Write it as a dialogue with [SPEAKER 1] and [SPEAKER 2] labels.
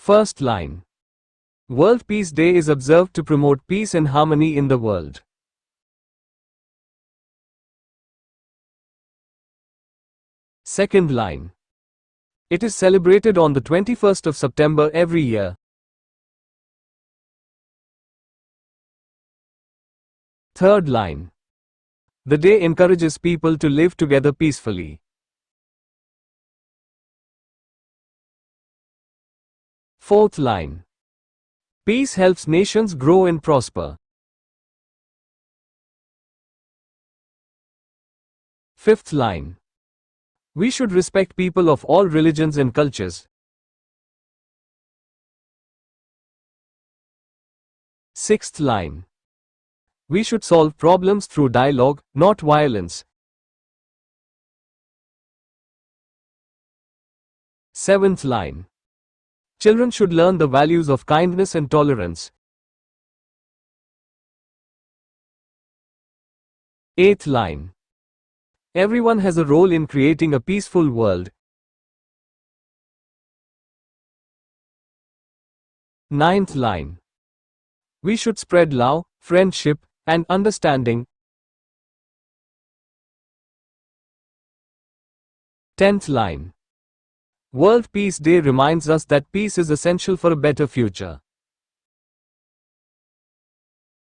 [SPEAKER 1] First line. World Peace Day is observed to promote peace and harmony in the world. Second line. It is celebrated on the 21st of September every year. Third line. The day encourages people to live together peacefully. Fourth line. Peace helps nations grow and prosper. Fifth line. We should respect people of all religions and cultures. Sixth line. We should solve problems through dialogue, not violence. Seventh line. Children should learn the values of kindness and tolerance. Eighth line. Everyone has a role in creating a peaceful world. Ninth line. We should spread love, friendship, and understanding. 10th line. World Peace Day reminds us that peace is essential for a better future.